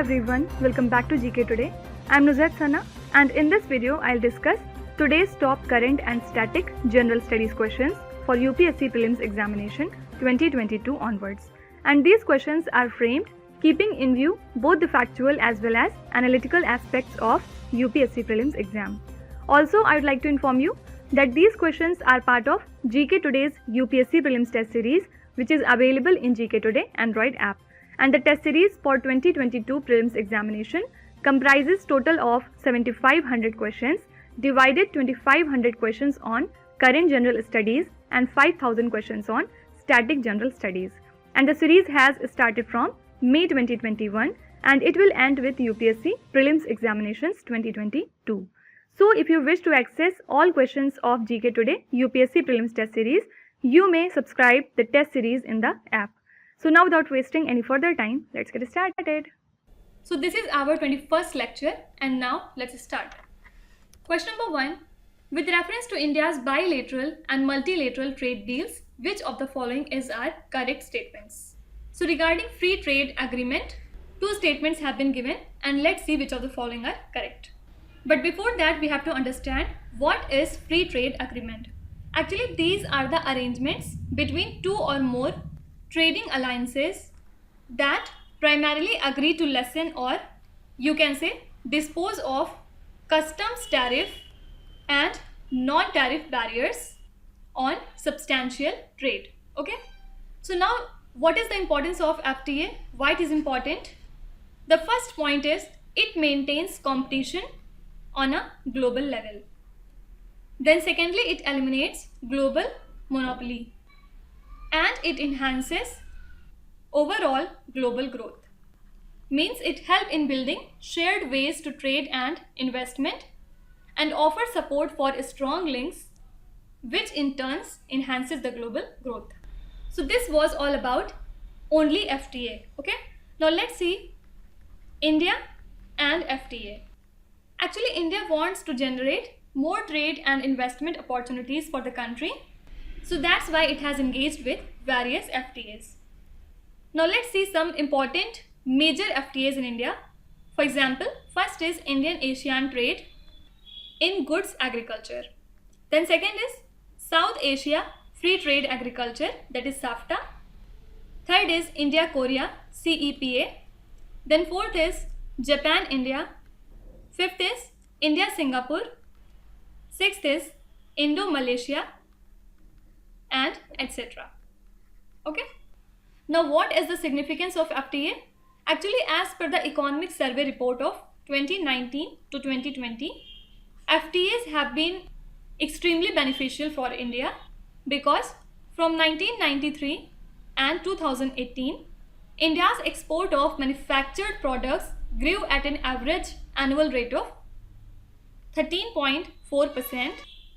everyone, welcome back to GK Today. I'm Nuzhat Sana and in this video I'll discuss today's top current and static general studies questions for UPSC Prelims Examination 2022 onwards. And these questions are framed keeping in view both the factual as well as analytical aspects of UPSC Prelims exam. Also, I would like to inform you that these questions are part of GK Today's UPSC Prelims test series, which is available in GK Today Android app. And the test series for 2022 Prelims examination comprises total of 7500 questions, divided 2500 questions on current general studies and 5000 questions on static general studies. And the series has started from May 2021 and it will end with UPSC Prelims Examinations 2022. So if you wish to access all questions of GK Today UPSC Prelims test series, you may subscribe the test series in the app. So now without wasting any further time, let's get started. So this is our 21st lecture and now let's start. Question number 1. With reference to India's bilateral and multilateral trade deals, which of the following is our correct statements? So regarding free trade agreement, two statements have been given and let's see which of the following are correct. But before that, we have to understand what is free trade agreement. Actually, these are the arrangements between two or more trading alliances that primarily agree to lessen or you can say dispose of customs tariff and non-tariff barriers on substantial trade. Okay. So now what is the importance of FTA? Why it is important? The first point is it maintains competition on a global level. Then secondly, it eliminates global monopoly and it enhances overall global growth. Means it helps in building shared ways to trade and investment and offers support for strong links, which in turn enhances the global growth. So this was all about only FTA. Okay. Now let's see India and FTA. Actually, India wants to generate more trade and investment opportunities for the country. So that's why it has engaged with various FTAs. Now let's see some important major FTAs in India. For example, first is Indian-ASEAN trade in goods agriculture. Then second is South Asia Free Trade Agriculture, that is SAFTA. Third is India-Korea CEPA. Then fourth is Japan-India. Fifth is India-Singapore. Sixth is Indo-Malaysia, and etc. Okay. Now what is the significance of FTA? Actually, as per the Economic Survey report of 2019 to 2020, FTAs have been extremely beneficial for India because from 1993 and 2018, India's export of manufactured products grew at an average annual rate of 13.4%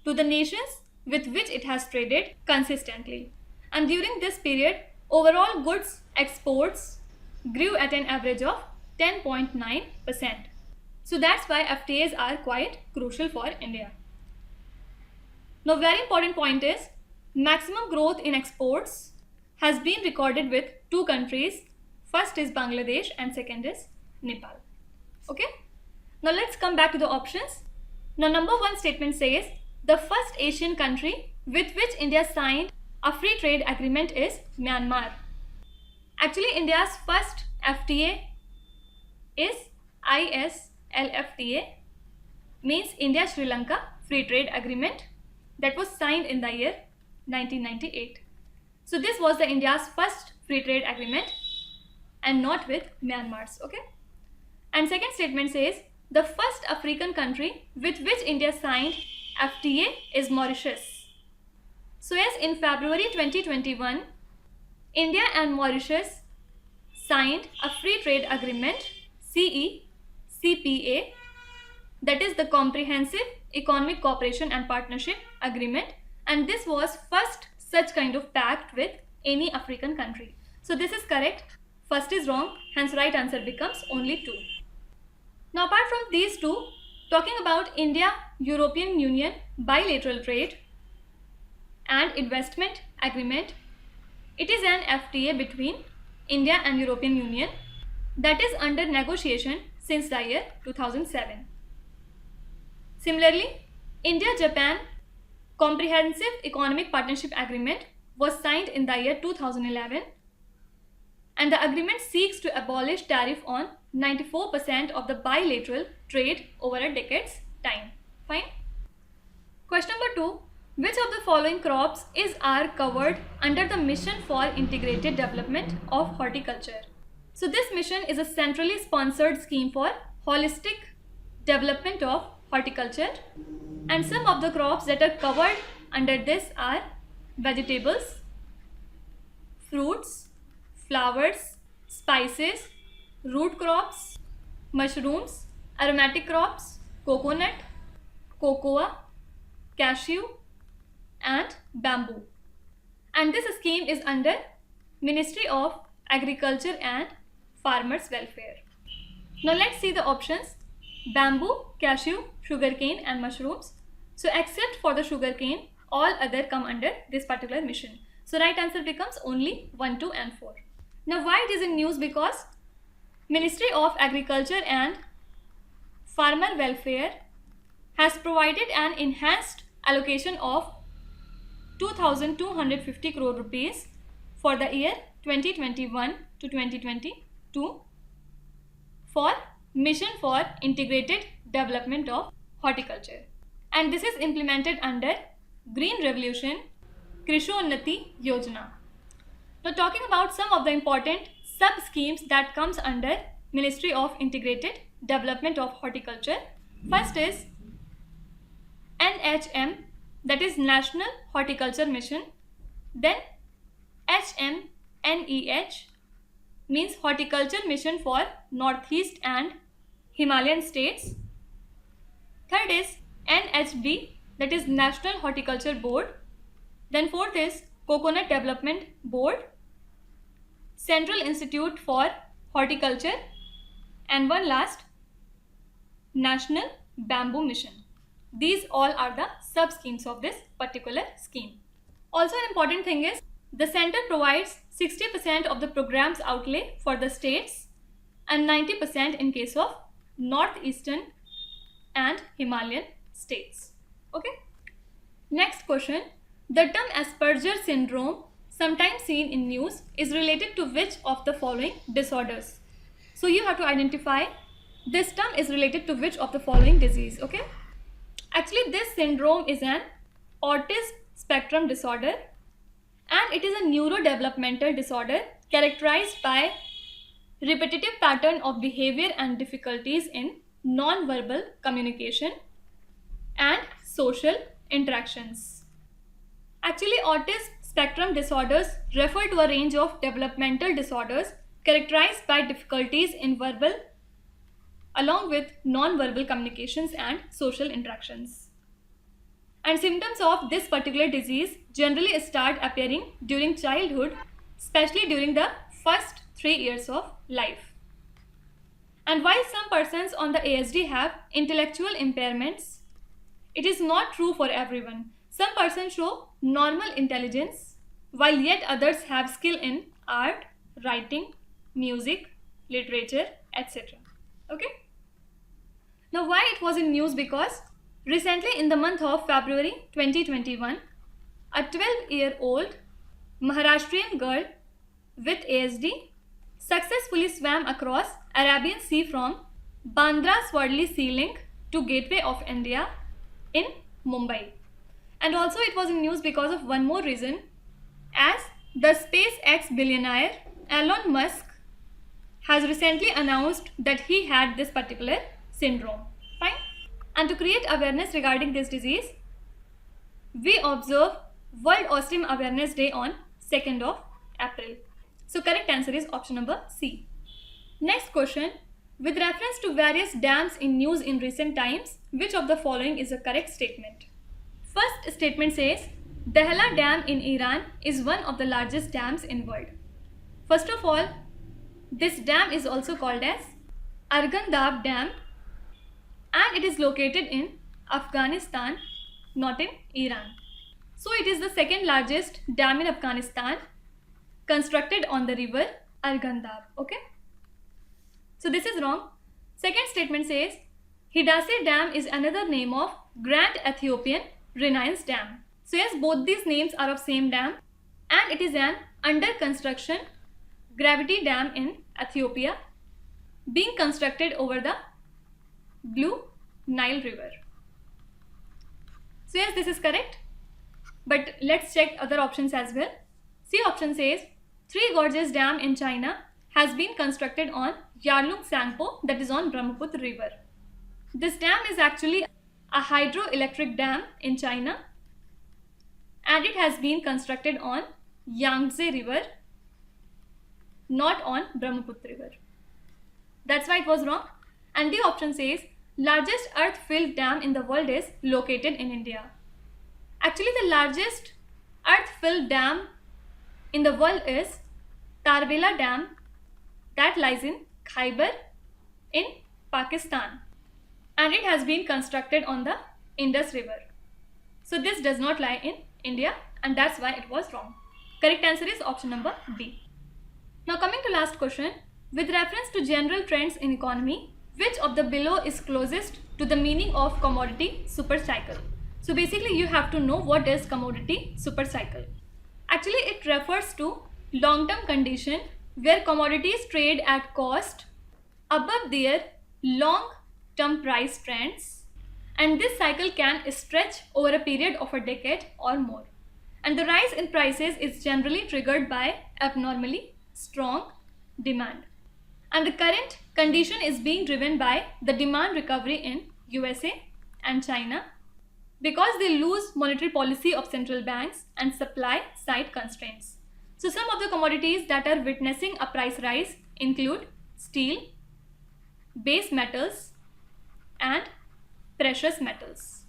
to the nations with which it has traded consistently. And during this period, overall goods exports grew at an average of 10.9%. So that's why FTAs are quite crucial for India. Now, very important point is maximum growth in exports has been recorded with two countries. First is Bangladesh and second is Nepal. Okay. Now let's come back to the options. Now number one statement says the first Asian country with which India signed a free trade agreement is Myanmar. Actually, India's first FTA is ISLFTA, means India-Sri Lanka Free Trade Agreement, that was signed in the year 1998. So this was the India's first free trade agreement and not with Myanmar's. Okay. And second statement says the first African country with which India signed FTA is Mauritius. So yes, in February 2021, India and Mauritius signed a free trade agreement CECPA, that is the Comprehensive Economic Cooperation and Partnership Agreement, and this was first such kind of pact with any African country. So this is correct. First is wrong, hence right answer becomes only 2. Now apart from these two, talking about India-European Union bilateral trade and investment agreement, it is an FTA between India and European Union that is under negotiation since the year 2007. Similarly, India-Japan Comprehensive Economic Partnership Agreement was signed in the year 2011, and the agreement seeks to abolish tariff on 94% of the bilateral trade over a decade's time. Fine. Question number 2. Which of the following crops are covered under the Mission for Integrated Development of Horticulture? So this mission is a centrally sponsored scheme for holistic development of horticulture, and some of the crops that are covered under this are vegetables, fruits, flowers, spices, root crops, mushrooms, aromatic crops, coconut, cocoa, cashew, and bamboo. And this scheme is under Ministry of Agriculture and Farmers Welfare. Now let's see the options: bamboo, cashew, sugarcane, and mushrooms. So except for the sugarcane, all other come under this particular mission. So right answer becomes only 1, 2, and 4. Now why it is in news? Because Ministry of Agriculture and Farmer Welfare has provided an enhanced allocation of 2,250 crore rupees for the year 2021 to 2022 for Mission for Integrated Development of Horticulture, and this is implemented under Green Revolution Krishounnati Yojana. Now talking about some of the important sub-schemes that comes under Ministry of Integrated Development of Horticulture. First is NHM, that is National Horticulture Mission. Then HMNEH means Horticulture Mission for Northeast and Himalayan states. Third is NHB, that is National Horticulture Board. Then fourth is Coconut Development Board, Central Institute for Horticulture, and one last, National Bamboo Mission. These all are the sub-schemes of this particular scheme. Also an important thing is the center provides 60% of the program's outlay for the states and 90% in case of northeastern and Himalayan states. Okay. Next question. The term Asperger syndrome, sometimes seen in news, is related to which of the following disorders? So you have to identify this term is related to which of the following disease. Okay. Actually, this syndrome is an autism spectrum disorder, and it is a neurodevelopmental disorder characterized by repetitive pattern of behavior and difficulties in non-verbal communication and social interactions. Actually, autism spectrum disorders refer to a range of developmental disorders characterized by difficulties in verbal along with non-verbal communications and social interactions. And symptoms of this particular disease generally start appearing during childhood, especially during the first 3 years of life. And while some persons on the ASD have intellectual impairments, it is not true for everyone. Some persons show normal intelligence, while yet others have skill in art, writing, music, literature, etc. Okay. Now why it was in news? Because recently in the month of February 2021, a 12-year-old Maharashtrian girl with ASD successfully swam across Arabian Sea from Bandra Swarli Sea Link to Gateway of India in Mumbai. And also it was in news because of one more reason, as the SpaceX billionaire Elon Musk has recently announced that he had this particular syndrome. Fine. And to create awareness regarding this disease, we observe World Autism Awareness Day on 2nd of April. So correct answer is option number C. Next question. With reference to various dams in news in recent times, which of the following is a correct statement? First statement says, Dahla Dam in Iran is one of the largest dams in world. First of all, this dam is also called as Arghandab Dam, and it is located in Afghanistan, not in Iran. So it is the second largest dam in Afghanistan, constructed on the river Arghandab. Okay. So this is wrong. Second statement says Hidase Dam is another name of Grand Ethiopian Renaissance Dam. So yes, both these names are of same dam, and it is an under construction gravity dam in Ethiopia being constructed over the Blue Nile River. So yes, this is correct. But let's check other options as well. C option says Three Gorges Dam in China has been constructed on Yarlung Tsangpo, that is on Brahmaputra River. This dam is actually a hydroelectric dam in China, and it has been constructed on Yangtze River, not on Brahmaputra River. That's why it was wrong. And the option says largest earth-filled dam in the world is located in India. Actually, the largest earth-filled dam in the world is Tarbela Dam, that lies in Khyber in Pakistan, and it has been constructed on the Indus River. So this does not lie in India, and that's why it was wrong. Correct answer is option number B. Now coming to last question, with reference to general trends in economy, which of the below is closest to the meaning of commodity super cycle? So basically you have to know what is commodity super cycle. Actually it refers to long-term condition where commodities trade at cost above their long-term price trends, and this cycle can stretch over a period of a decade or more. And the rise in prices is generally triggered by abnormally strong demand. And the current condition is being driven by the demand recovery in USA and China because they lose monetary policy of central banks and supply side constraints. So some of the commodities that are witnessing a price rise include steel, base metals, and precious metals.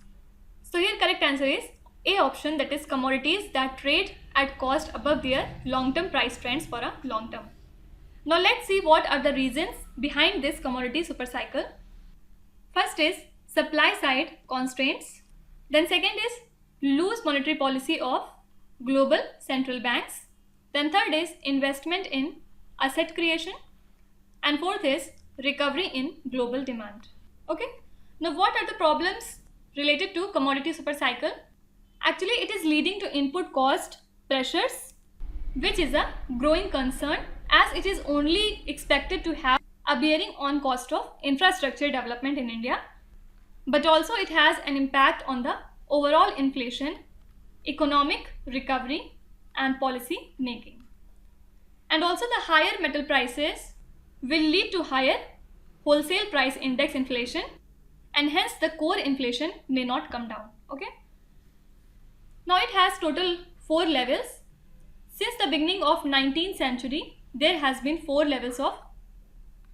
So here correct answer is A option, that is commodities that trade at cost above their long-term price trends for a long term. Now let's see what are the reasons behind this commodity super cycle. First is supply side constraints. Then second is loose monetary policy of global central banks. Then third is investment in asset creation. And fourth is recovery in global demand. Okay. Now what are the problems related to commodity super cycle? Actually it is leading to input cost pressures, which is a growing concern as it is only expected to have a bearing on cost of infrastructure development in India. But also it has an impact on the overall inflation, economic recovery and policy making. And also the higher metal prices will lead to higher wholesale price index inflation, and hence the core inflation may not come down. Okay. Now it has total 4 levels. Since the beginning of 19th century, there has been 4 levels of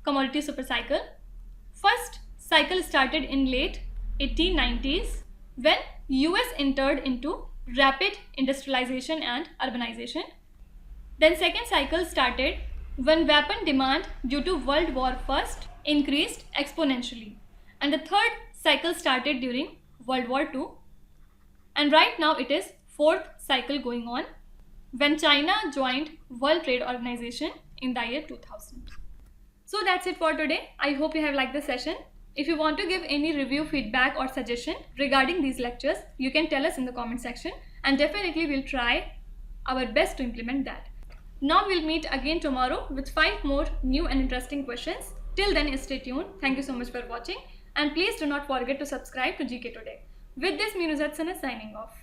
commodity super cycle. First cycle started in late 1890s when US entered into rapid industrialization and urbanization. Then second cycle started when weapon demand due to World War I increased exponentially. And the third cycle started during World War II. And right now it is 4th cycle going on when China joined World Trade Organization in the year 2000. So that's it for today. I hope you have liked the session. If you want to give any review, feedback or suggestion regarding these lectures, you can tell us in the comment section, and definitely we'll try our best to implement that. Now we'll meet again tomorrow with 5 more new and interesting questions. Till then, stay tuned. Thank you so much for watching, and please do not forget to subscribe to GK Today. With this, me Nuzhat Sana signing off.